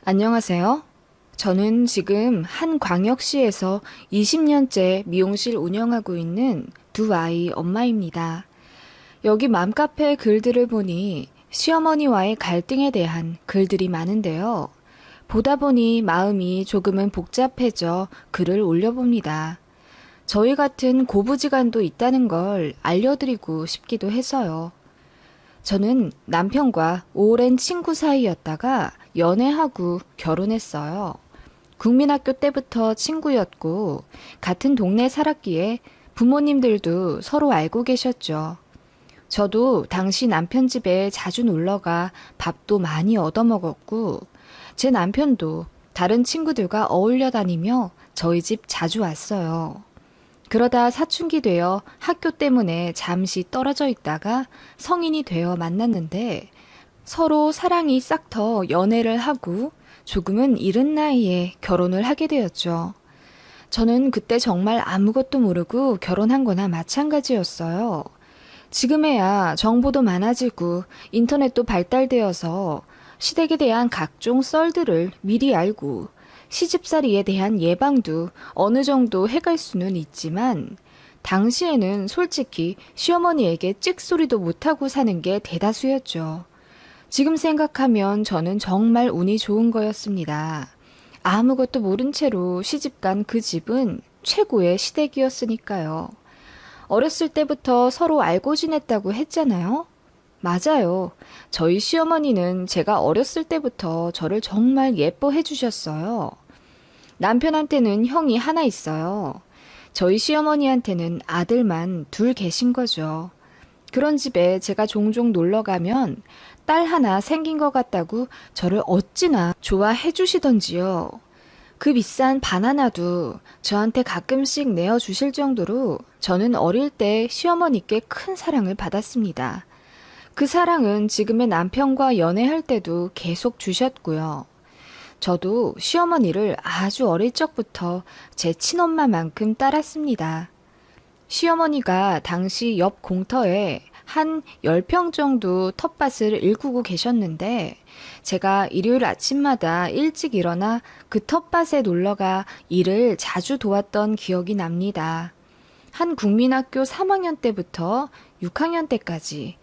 안녕하세요. 저는 지금 한 광역시에서 20년째 미용실 운영하고 있는 두 아이 엄마입니다. 여기 맘카페 글들을 보니 시어머니와의 갈등에 대한 글들이 많은데요. 보다 보니 마음이 조금은 복잡해져 글을 올려봅니다. 저희 같은 고부지간도 있다는 걸 알려드리고 싶기도 해서요. 저는 남편과 오랜 친구 사이였다가 연애하고 결혼했어요. 국민학교 때부터 친구였고 같은 동네 살았기에 부모님들도 서로 알고 계셨죠. 저도 당시 남편 집에 자주 놀러가 밥도 많이 얻어먹었고 제 남편도 다른 친구들과 어울려 다니며 저희 집 자주 왔어요. 그러다 사춘기 되어 학교 때문에 잠시 떨어져 있다가 성인이 되어 만났는데 서로 사랑이 싹 터 연애를 하고 조금은 이른 나이에 결혼을 하게 되었죠. 저는 그때 정말 아무것도 모르고 결혼한 거나 마찬가지였어요. 지금에야 정보도 많아지고 인터넷도 발달되어서 시댁에 대한 각종 썰들을 미리 알고 시집살이에 대한 예방도 어느 정도 해갈 수는 있지만 당시에는 솔직히 시어머니에게 찍소리도 못하고 사는 게 대다수였죠. 지금 생각하면 저는 정말 운이 좋은 거였습니다. 아무것도 모른 채로 시집간 그 집은 최고의 시댁이었으니까요. 어렸을 때부터 서로 알고 지냈다고 했잖아요. 맞아요. 저희 시어머니는 제가 어렸을 때부터 저를 정말 예뻐해 주셨어요. 남편한테는 형이 하나 있어요. 저희 시어머니한테는 아들만 둘 계신 거죠. 그런 집에 제가 종종 놀러 가면 딸 하나 생긴 것 같다고 저를 어찌나 좋아해 주시던지요. 그 비싼 바나나도 저한테 가끔씩 내어주실 정도로 저는 어릴 때 시어머니께 큰 사랑을 받았습니다. 그 사랑은 지금의 남편과 연애할 때도 계속 주셨고요. 저도 시어머니를 아주 어릴 적부터 제 친엄마만큼 따랐습니다. 시어머니가 당시 옆 공터에 한 10평 정도 텃밭을 일구고 계셨는데 제가 일요일 아침마다 일찍 일어나 그 텃밭에 놀러가 일을 자주 도왔던 기억이 납니다. 한 국민학교 3학년 때부터 6학년 때까지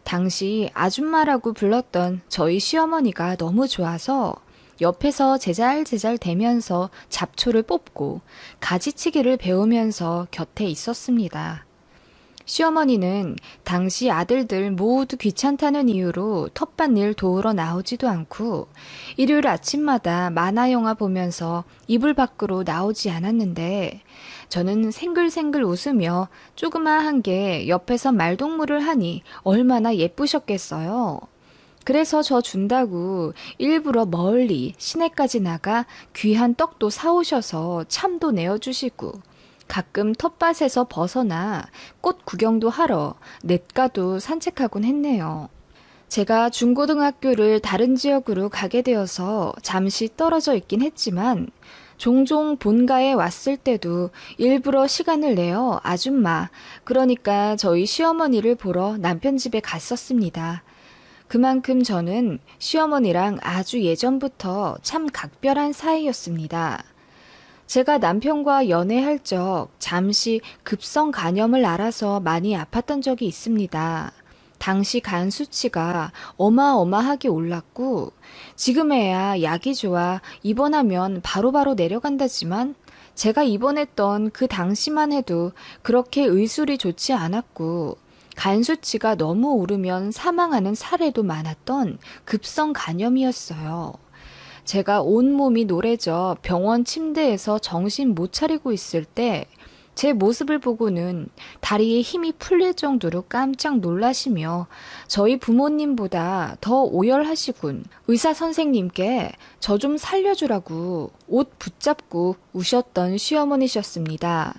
당시 아줌마라고 불렀던 저희 시어머니가 너무 좋아서 옆에서 제잘제잘 대면서 잡초를 뽑고 가지치기를 배우면서 곁에 있었습니다. 시어머니는 당시 아들들 모두 귀찮다는 이유로 텃밭일 도우러 나오지도 않고 일요일 아침마다 만화 영화 보면서 이불 밖으로 나오지 않았는데 저는 생글생글 웃으며 조그마한 게 옆에서 말동무를 하니 얼마나 예쁘셨겠어요. 그래서 저 준다고 일부러 멀리 시내까지 나가 귀한 떡도 사오셔서 참도 내어주시고 가끔 텃밭에서 벗어나 꽃 구경도 하러 냇가도 산책하곤 했네요. 제가 중고등학교를 다른 지역으로 가게 되어서 잠시 떨어져 있긴 했지만 종종 본가에 왔을 때도 일부러 시간을 내어 아줌마, 그러니까 저희 시어머니를 보러 남편 집에 갔었습니다. 그만큼 저는 시어머니랑 아주 예전부터 참 각별한 사이였습니다. 제가 남편과 연애할 적 잠시 급성 간염을 앓아서 많이 아팠던 적이 있습니다. 당시 간 수치가 어마어마하게 올랐고 지금에야 약이 좋아 입원하면 바로바로 내려간다지만 제가 입원했던 그 당시만 해도 그렇게 의술이 좋지 않았고 간 수치가 너무 오르면 사망하는 사례도 많았던 급성 간염이었어요. 제가 온몸이 노래져 병원 침대에서 정신 못 차리고 있을 때 제 모습을 보고는 다리에 힘이 풀릴 정도로 깜짝 놀라시며 저희 부모님보다 더 오열하시군 의사 선생님께 저 좀 살려주라고 옷 붙잡고 우셨던 시어머니셨습니다.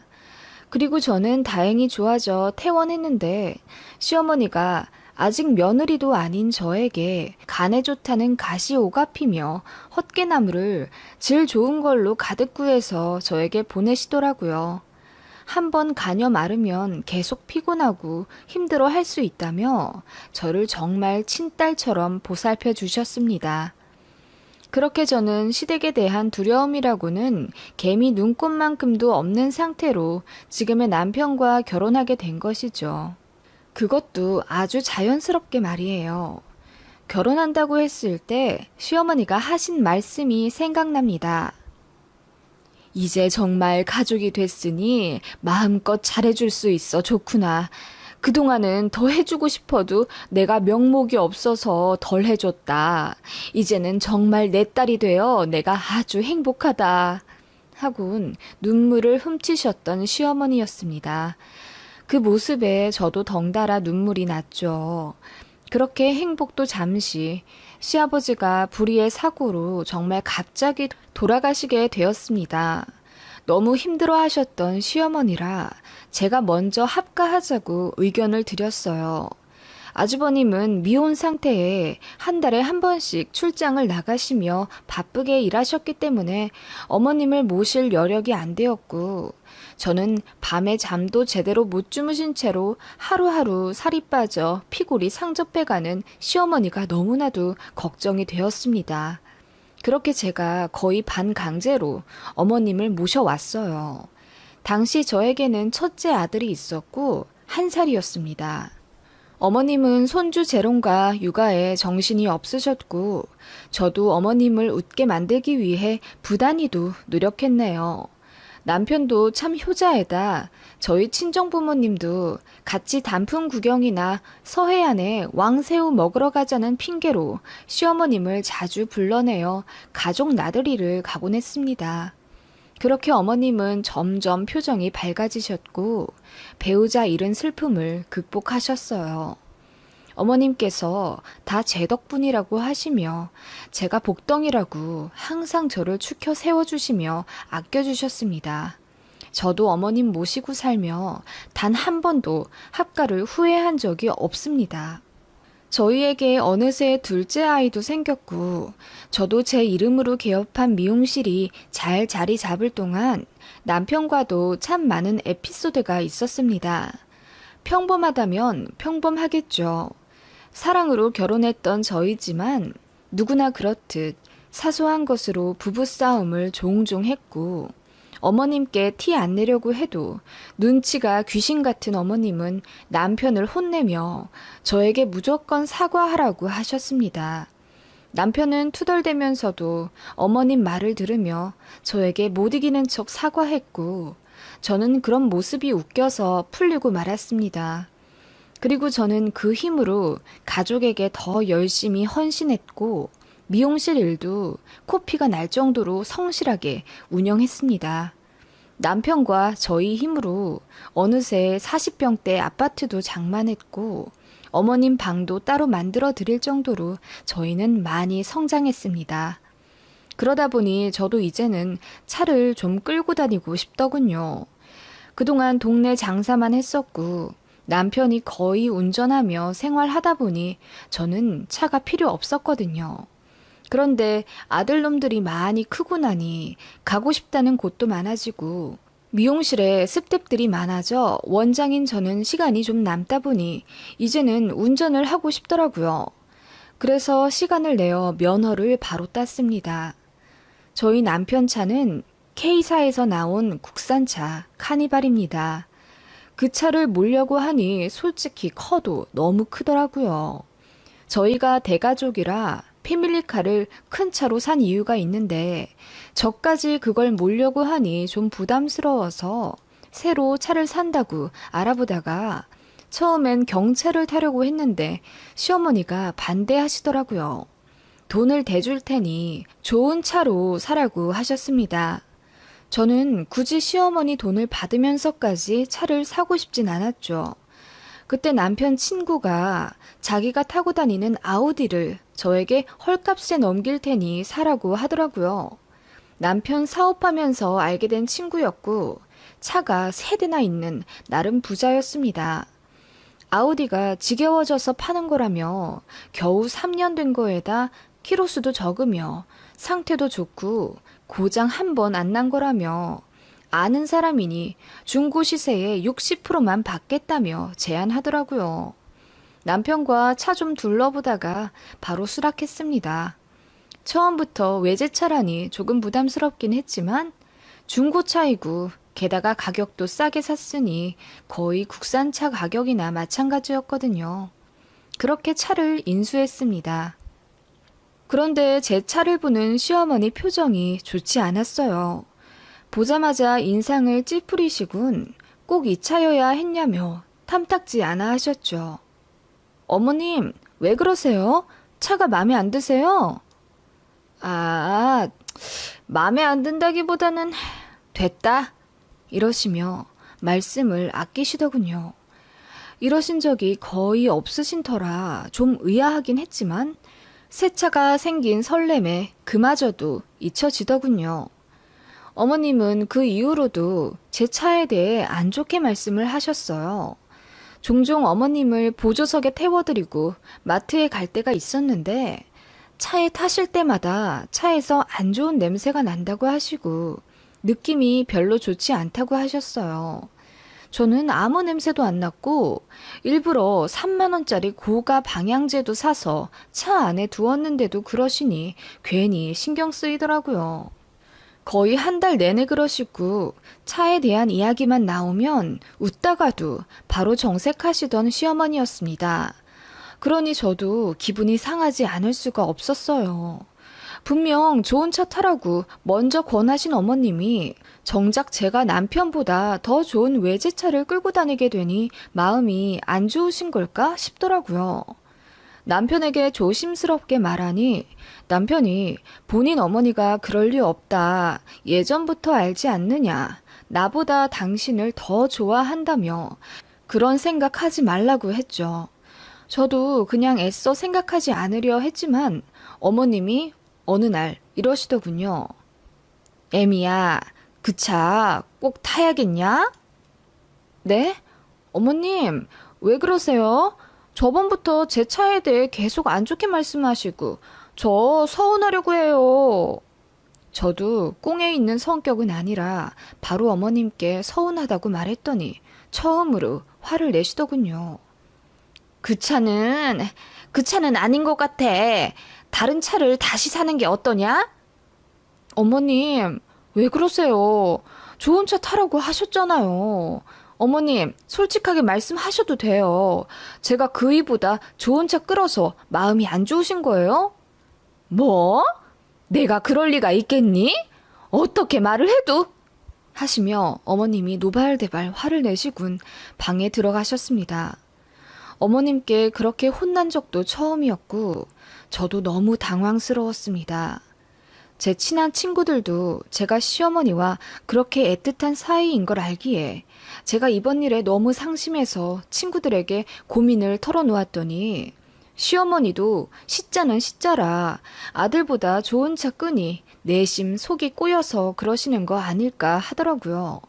그리고 저는 다행히 좋아져 퇴원했는데 시어머니가 아직 며느리도 아닌 저에게 간에 좋다는 가시오가 피며 헛개나무를 질 좋은 걸로 가득 구해서 저에게 보내시더라고요. 한번 간염 앓으면 계속 피곤하고 힘들어 할 수 있다며 저를 정말 친딸처럼 보살펴 주셨습니다. 그렇게 저는 시댁에 대한 두려움이라고는 개미 눈곱만큼도 없는 상태로 지금의 남편과 결혼하게 된 것이죠. 그것도 아주 자연스럽게 말이에요. 결혼한다고 했을 때 시어머니가 하신 말씀이 생각납니다. 이제 정말 가족이 됐으니 마음껏 잘해줄 수 있어 좋구나. 그동안은 더 해주고 싶어도 내가 명목이 없어서 덜 해줬다. 이제는 정말 내 딸이 되어 내가 아주 행복하다. 하곤 눈물을 훔치셨던 시어머니였습니다. 그 모습에 저도 덩달아 눈물이 났죠. 그렇게 행복도 잠시, 시아버지가 불의의 사고로 정말 갑자기 돌아가시게 되었습니다. 너무 힘들어 하셨던 시어머니라 제가 먼저 합가하자고 의견을 드렸어요. 아주버님은 미혼 상태에 한 달에 한 번씩 출장을 나가시며 바쁘게 일하셨기 때문에 어머님을 모실 여력이 안 되었고, 저는 밤에 잠도 제대로 못 주무신 채로 하루하루 살이 빠져 피골이 상접해가는 시어머니가 너무나도 걱정이 되었습니다. 그렇게 제가 거의 반강제로 어머님을 모셔왔어요. 당시 저에게는 첫째 아들이 있었고 1살이었습니다. 어머님은 손주 재롱과 육아에 정신이 없으셨고 저도 어머님을 웃게 만들기 위해 부단히도 노력했네요. 남편도 참 효자에다 저희 친정부모님도 같이 단풍 구경이나 서해안에 왕새우 먹으러 가자는 핑계로 시어머님을 자주 불러내어 가족 나들이를 가곤 했습니다. 그렇게 어머님은 점점 표정이 밝아지셨고 배우자 잃은 슬픔을 극복하셨어요. 어머님께서 다 제 덕분이라고 하시며 제가 복덩이라고 항상 저를 추켜 세워주시며 아껴주셨습니다. 저도 어머님 모시고 살며 단 한 번도 합가를 후회한 적이 없습니다. 저희에게 어느새 둘째 아이도 생겼고 저도 제 이름으로 개업한 미용실이 잘 자리 잡을 동안 남편과도 참 많은 에피소드가 있었습니다. 평범하다면 평범하겠죠. 사랑으로 결혼했던 저희지만 누구나 그렇듯 사소한 것으로 부부싸움을 종종 했고 어머님께 티 안 내려고 해도 눈치가 귀신 같은 어머님은 남편을 혼내며 저에게 무조건 사과하라고 하셨습니다. 남편은 투덜대면서도 어머님 말을 들으며 저에게 못 이기는 척 사과했고 저는 그런 모습이 웃겨서 풀리고 말았습니다. 그리고 저는 그 힘으로 가족에게 더 열심히 헌신했고 미용실 일도 코피가 날 정도로 성실하게 운영했습니다. 남편과 저희 힘으로 어느새 40평대 아파트도 장만했고 어머님 방도 따로 만들어 드릴 정도로 저희는 많이 성장했습니다. 그러다 보니 저도 이제는 차를 좀 끌고 다니고 싶더군요. 그동안 동네 장사만 했었고 남편이 거의 운전하며 생활하다 보니 저는 차가 필요 없었거든요. 그런데 아들놈들이 많이 크고 나니 가고 싶다는 곳도 많아지고 미용실에 스태프들이 많아져 원장인 저는 시간이 좀 남다 보니 이제는 운전을 하고 싶더라고요. 그래서 시간을 내어 면허를 바로 땄습니다. 저희 남편 차는 K사에서 나온 국산차 카니발입니다. 그 차를 몰려고 하니 솔직히 커도 너무 크더라고요. 저희가 대가족이라 패밀리카를 큰 차로 산 이유가 있는데 저까지 그걸 몰려고 하니 좀 부담스러워서 새로 차를 산다고 알아보다가 처음엔 경차를 타려고 했는데 시어머니가 반대하시더라고요. 돈을 대줄 테니 좋은 차로 사라고 하셨습니다. 저는 굳이 시어머니 돈을 받으면서까지 차를 사고 싶진 않았죠. 그때 남편 친구가 자기가 타고 다니는 아우디를 저에게 헐값에 넘길 테니 사라고 하더라고요. 남편 사업하면서 알게 된 친구였고 차가 3대나 있는 나름 부자였습니다. 아우디가 지겨워져서 파는 거라며 겨우 3년 된 거에다 키로수도 적으며 상태도 좋고 고장 한 번 안 난 거라며 아는 사람이니 중고 시세에 60%만 받겠다며 제안하더라고요. 남편과 차 좀 둘러보다가 바로 수락했습니다. 처음부터 외제차라니 조금 부담스럽긴 했지만 중고차이고 게다가 가격도 싸게 샀으니 거의 국산차 가격이나 마찬가지였거든요. 그렇게 차를 인수했습니다. 그런데 제 차를 보는 시어머니 표정이 좋지 않았어요. 보자마자 인상을 찌푸리시군 꼭 이 차여야 했냐며 탐탁지 않아 하셨죠. 어머님, 왜 그러세요? 차가 마음에 안 드세요? 아, 마음에 안 든다기보다는 됐다. 이러시며 말씀을 아끼시더군요. 이러신 적이 거의 없으신 터라 좀 의아하긴 했지만 새 차가 생긴 설렘에 그마저도 잊혀지더군요. 어머님은 그 이후로도 제 차에 대해 안 좋게 말씀을 하셨어요. 종종 어머님을 보조석에 태워드리고 마트에 갈 때가 있었는데 차에 타실 때마다 차에서 안 좋은 냄새가 난다고 하시고 느낌이 별로 좋지 않다고 하셨어요. 저는 아무 냄새도 안 났고 일부러 3만 원짜리 고가 방향제도 사서 차 안에 두었는데도 그러시니 괜히 신경 쓰이더라고요. 거의 한 달 내내 그러시고 차에 대한 이야기만 나오면 웃다가도 바로 정색하시던 시어머니였습니다. 그러니 저도 기분이 상하지 않을 수가 없었어요. 분명 좋은 차 타라고 먼저 권하신 어머님이 정작 제가 남편보다 더 좋은 외제차를 끌고 다니게 되니 마음이 안 좋으신 걸까 싶더라고요. 남편에게 조심스럽게 말하니 남편이 본인 어머니가 그럴 리 없다. 예전부터 알지 않느냐. 나보다 당신을 더 좋아한다며 그런 생각하지 말라고 했죠. 저도 그냥 애써 생각하지 않으려 했지만 어머님이 어느 날 이러시더군요. 애미야, 그 차 꼭 타야겠냐? 네? 어머님, 왜 그러세요? 저번부터 제 차에 대해 계속 안 좋게 말씀하시고 저 서운하려고 해요. 저도 꽁에 있는 성격은 아니라 바로 어머님께 서운하다고 말했더니 처음으로 화를 내시더군요. 그 차는 아닌 것 같아. 다른 차를 다시 사는 게 어떠냐? 어머님, 왜 그러세요? 좋은 차 타라고 하셨잖아요. 어머님, 솔직하게 말씀하셔도 돼요. 제가 그이보다 좋은 차 끌어서 마음이 안 좋으신 거예요? 뭐? 내가 그럴 리가 있겠니? 어떻게 말을 해도? 하시며 어머님이 노발대발 화를 내시군 방에 들어가셨습니다. 어머님께 그렇게 혼난 적도 처음이었고 저도 너무 당황스러웠습니다. 제 친한 친구들도 제가 시어머니와 그렇게 애틋한 사이인 걸 알기에 제가 이번 일에 너무 상심해서 친구들에게 고민을 털어놓았더니 시어머니도 시자는 시자라 아들보다 좋은 차 끄니 내심 속이 꼬여서 그러시는 거 아닐까 하더라고요.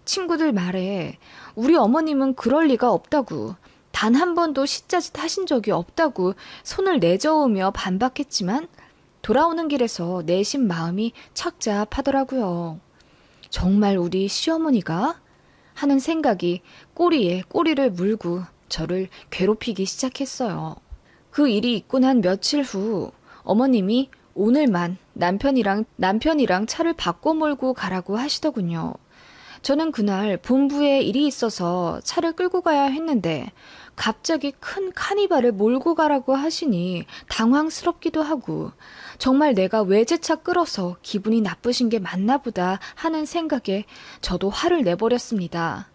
친구들 말에 우리 어머님은 그럴 리가 없다고 단 한 번도 시자짓 하신 적이 없다고 손을 내저으며 반박했지만 돌아오는 길에서 내심 마음이 착잡하더라고요. 정말 우리 시어머니가? 하는 생각이 꼬리에 꼬리를 물고 저를 괴롭히기 시작했어요. 그 일이 있고 난 며칠 후 어머님이 오늘만 남편이랑 차를 바꿔 몰고 가라고 하시더군요. 저는 그날 본부에 일이 있어서 차를 끌고 가야 했는데 갑자기 큰 카니발을 몰고 가라고 하시니 당황스럽기도 하고 정말 내가 외제차 끌어서 기분이 나쁘신 게 맞나 보다 하는 생각에 저도 화를 내버렸습니다.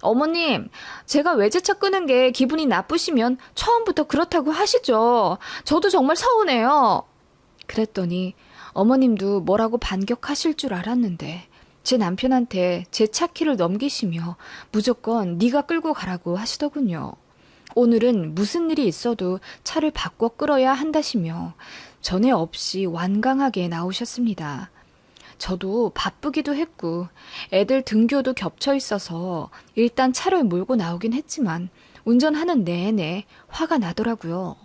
어머님, 제가 외제차 끄는 게 기분이 나쁘시면 처음부터 그렇다고 하시죠. 저도 정말 서운해요. 그랬더니 어머님도 뭐라고 반격하실 줄 알았는데 제 남편한테 제 차 키를 넘기시며 무조건 네가 끌고 가라고 하시더군요. 오늘은 무슨 일이 있어도 차를 바꿔 끌어야 한다시며 전에 없이 완강하게 나오셨습니다. 저도 바쁘기도 했고 애들 등교도 겹쳐 있어서 일단 차를 몰고 나오긴 했지만 운전하는 내내 화가 나더라고요.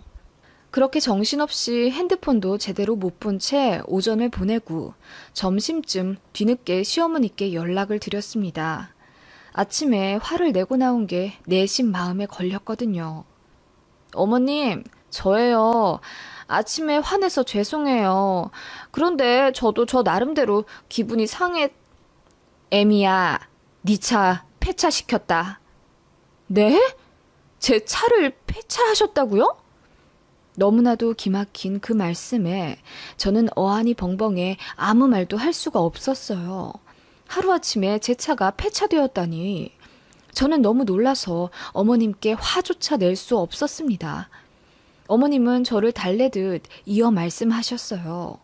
그렇게 정신없이 핸드폰도 제대로 못 본 채 오전을 보내고 점심쯤 뒤늦게 시어머니께 연락을 드렸습니다. 아침에 화를 내고 나온 게 내심 마음에 걸렸거든요. 어머님, 저예요. 아침에 화내서 죄송해요. 그런데 저도 저 나름대로 기분이 에미야, 네 차 폐차시켰다. 네? 제 차를 폐차하셨다고요? 너무나도 기막힌 그 말씀에 저는 어안이 벙벙해 아무 말도 할 수가 없었어요. 하루아침에 제 차가 폐차되었다니. 저는 너무 놀라서 어머님께 화조차 낼 수 없었습니다. 어머님은 저를 달래듯 이어 말씀하셨어요.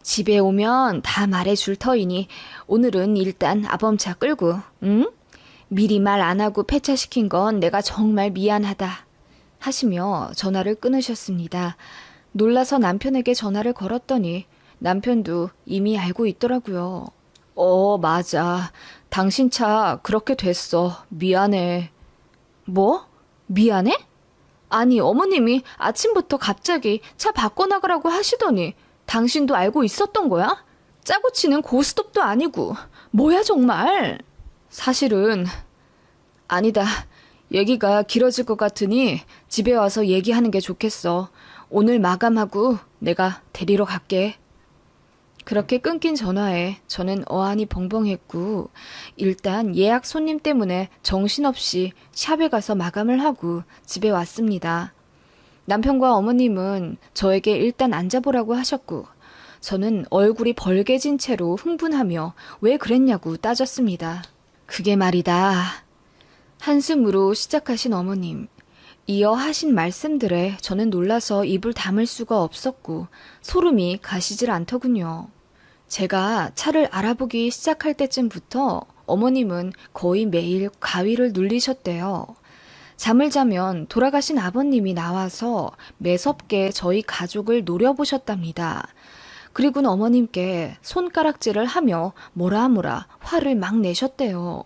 집에 오면 다 말해줄 터이니 오늘은 일단 아범차 끌고, 응? 미리 말 안 하고 폐차시킨 건 내가 정말 미안하다. 하시며 전화를 끊으셨습니다. 놀라서 남편에게 전화를 걸었더니 남편도 이미 알고 있더라고요. 맞아. 당신 차 그렇게 됐어. 미안해. 뭐? 미안해? 아니, 어머님이 아침부터 갑자기 차 바꿔나가라고 하시더니 당신도 알고 있었던 거야? 짜고 치는 고스톱도 아니고. 뭐야, 정말? 사실은, 아니다. 얘기가 길어질 것 같으니 집에 와서 얘기하는 게 좋겠어. 오늘 마감하고 내가 데리러 갈게. 그렇게 끊긴 전화에 저는 어안이 벙벙했고 일단 예약 손님 때문에 정신없이 샵에 가서 마감을 하고 집에 왔습니다. 남편과 어머님은 저에게 일단 앉아보라고 하셨고 저는 얼굴이 벌개진 채로 흥분하며 왜 그랬냐고 따졌습니다. 그게 말이다. 한숨으로 시작하신 어머님. 이어 하신 말씀들에 저는 놀라서 입을 다물 수가 없었고 소름이 가시질 않더군요. 제가 차를 알아보기 시작할 때쯤부터 어머님은 거의 매일 가위를 눌리셨대요. 잠을 자면 돌아가신 아버님이 나와서 매섭게 저희 가족을 노려보셨답니다. 그리고는 어머님께 손가락질을 하며 뭐라 화를 막 내셨대요.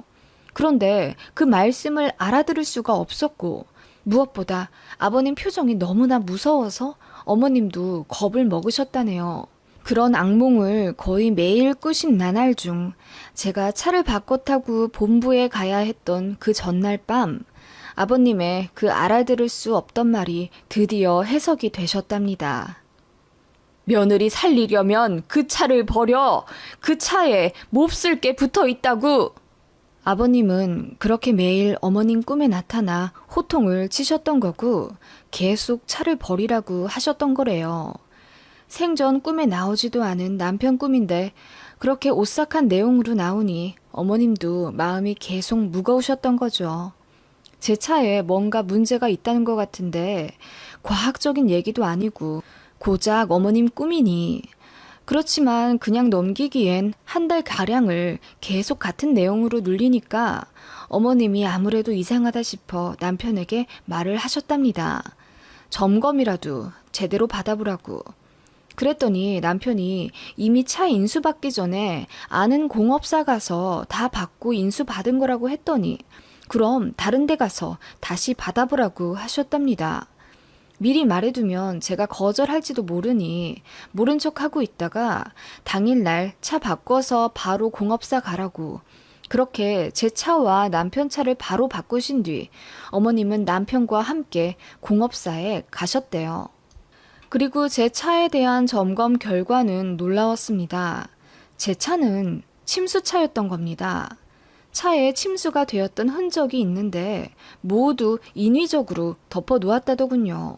그런데 그 말씀을 알아들을 수가 없었고 무엇보다 아버님 표정이 너무나 무서워서 어머님도 겁을 먹으셨다네요. 그런 악몽을 거의 매일 꾸신 나날 중 제가 차를 바꿔 타고 본부에 가야 했던 그 전날 밤 아버님의 그 알아들을 수 없던 말이 드디어 해석이 되셨답니다. 며느리 살리려면 그 차를 버려. 그 차에 몹쓸 게 붙어 있다고. 아버님은 그렇게 매일 어머님 꿈에 나타나 호통을 치셨던 거고 계속 차를 버리라고 하셨던 거래요. 생전 꿈에 나오지도 않은 남편 꿈인데 그렇게 오싹한 내용으로 나오니 어머님도 마음이 계속 무거우셨던 거죠. 제 차에 뭔가 문제가 있다는 것 같은데 과학적인 얘기도 아니고 고작 어머님 꿈이니 그렇지만 그냥 넘기기엔 한 달 가량을 계속 같은 내용으로 눌리니까 어머님이 아무래도 이상하다 싶어 남편에게 말을 하셨답니다. 점검이라도 제대로 받아보라고. 그랬더니 남편이 이미 차 인수 받기 전에 아는 공업사 가서 다 받고 인수 받은 거라고 했더니 그럼 다른 데 가서 다시 받아보라고 하셨답니다. 미리 말해두면 제가 거절할지도 모르니 모른 척하고 있다가 당일날 차 바꿔서 바로 공업사 가라고 그렇게 제 차와 남편 차를 바로 바꾸신 뒤 어머님은 남편과 함께 공업사에 가셨대요. 그리고 제 차에 대한 점검 결과는 놀라웠습니다. 제 차는 침수차였던 겁니다. 차에 침수가 되었던 흔적이 있는데 모두 인위적으로 덮어 놓았다더군요.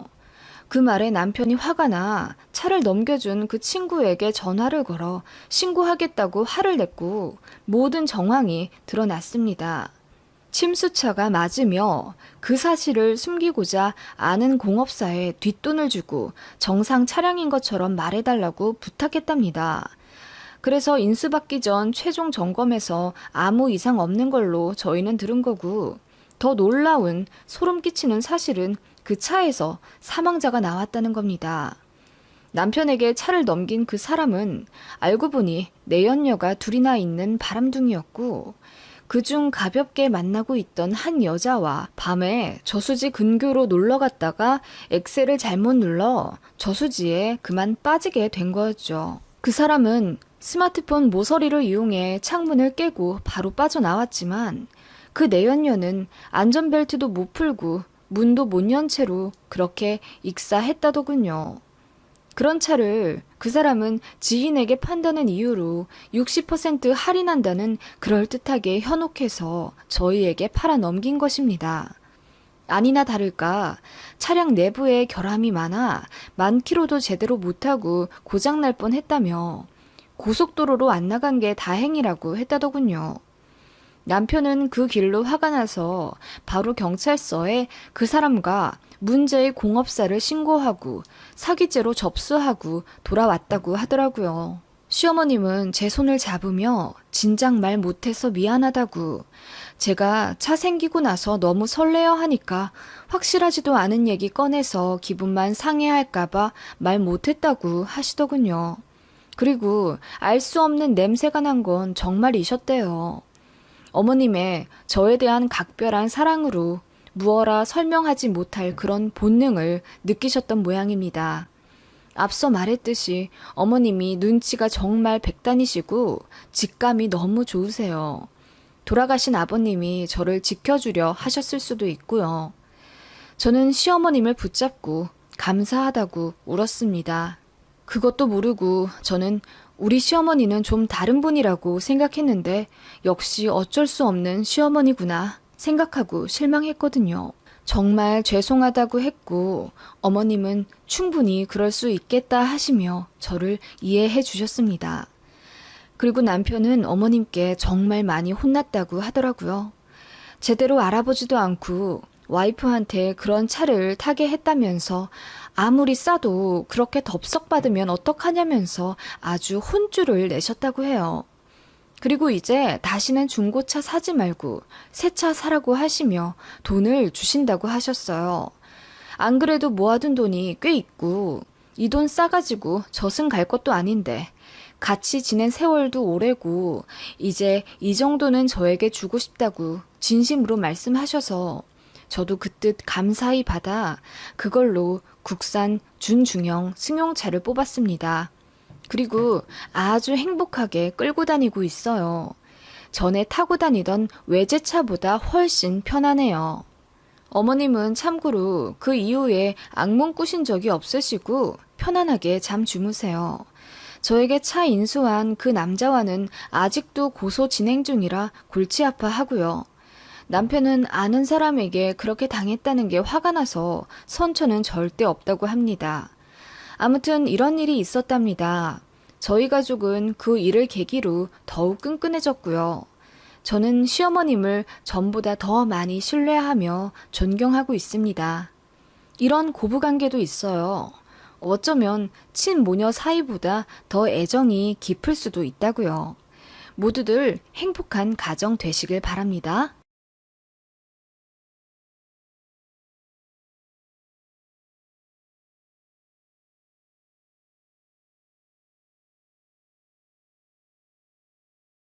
그 말에 남편이 화가 나 차를 넘겨준 그 친구에게 전화를 걸어 신고하겠다고 화를 냈고 모든 정황이 드러났습니다. 침수차가 맞으며 그 사실을 숨기고자 아는 공업사에 뒷돈을 주고 정상 차량인 것처럼 말해달라고 부탁했답니다. 그래서 인수받기 전 최종 점검에서 아무 이상 없는 걸로 저희는 들은 거고 더 놀라운 소름 끼치는 사실은 그 차에서 사망자가 나왔다는 겁니다. 남편에게 차를 넘긴 그 사람은 알고 보니 내연녀가 둘이나 있는 바람둥이였고 그중 가볍게 만나고 있던 한 여자와 밤에 저수지 근교로 놀러 갔다가 엑셀을 잘못 눌러 저수지에 그만 빠지게 된 거였죠. 그 사람은 스마트폰 모서리를 이용해 창문을 깨고 바로 빠져나왔지만 그 내연녀는 안전벨트도 못 풀고 문도 못 연 채로 그렇게 익사했다더군요. 그런 차를 그 사람은 지인에게 판다는 이유로 60% 할인한다는 그럴듯하게 현혹해서 저희에게 팔아 넘긴 것입니다. 아니나 다를까 차량 내부에 결함이 많아 만 킬로도 제대로 못하고 고장날 뻔했다며 고속도로로 안 나간 게 다행이라고 했다더군요. 남편은 그 길로 화가 나서 바로 경찰서에 그 사람과 문제의 공업사를 신고하고 사기죄로 접수하고 돌아왔다고 하더라고요. 시어머님은 제 손을 잡으며 진작 말 못해서 미안하다고, 제가 차 생기고 나서 너무 설레어 하니까 확실하지도 않은 얘기 꺼내서 기분만 상해할까봐 말 못했다고 하시더군요. 그리고 알 수 없는 냄새가 난 건 정말이셨대요. 어머님의 저에 대한 각별한 사랑으로 무어라 설명하지 못할 그런 본능을 느끼셨던 모양입니다. 앞서 말했듯이 어머님이 눈치가 정말 백단이시고 직감이 너무 좋으세요. 돌아가신 아버님이 저를 지켜주려 하셨을 수도 있고요. 저는 시어머님을 붙잡고 감사하다고 울었습니다. 그것도 모르고 저는 우리 시어머니는 좀 다른 분이라고 생각했는데 역시 어쩔 수 없는 시어머니구나 생각하고 실망했거든요. 정말 죄송하다고 했고 어머님은 충분히 그럴 수 있겠다 하시며 저를 이해해 주셨습니다. 그리고 남편은 어머님께 정말 많이 혼났다고 하더라고요. 제대로 알아보지도 않고 와이프한테 그런 차를 타게 했다면서 아무리 싸도 그렇게 덥석받으면 어떡하냐면서 아주 혼쭐을 내셨다고 해요. 그리고 이제 다시는 중고차 사지 말고 새 차 사라고 하시며 돈을 주신다고 하셨어요. 안 그래도 모아둔 돈이 꽤 있고 이 돈 싸가지고 저승 갈 것도 아닌데 같이 지낸 세월도 오래고 이제 이 정도는 저에게 주고 싶다고 진심으로 말씀하셔서 저도 그 뜻 감사히 받아 그걸로 국산 준중형 승용차를 뽑았습니다. 그리고 아주 행복하게 끌고 다니고 있어요. 전에 타고 다니던 외제차보다 훨씬 편하네요. 어머님은 참고로 그 이후에 악몽 꾸신 적이 없으시고 편안하게 잠 주무세요. 저에게 차 인수한 그 남자와는 아직도 고소 진행 중이라 골치 아파하고요. 남편은 아는 사람에게 그렇게 당했다는 게 화가 나서 선처는 절대 없다고 합니다. 아무튼 이런 일이 있었답니다. 저희 가족은 그 일을 계기로 더욱 끈끈해졌고요. 저는 시어머님을 전보다 더 많이 신뢰하며 존경하고 있습니다. 이런 고부관계도 있어요. 어쩌면 친모녀 사이보다 더 애정이 깊을 수도 있다고요. 모두들 행복한 가정 되시길 바랍니다.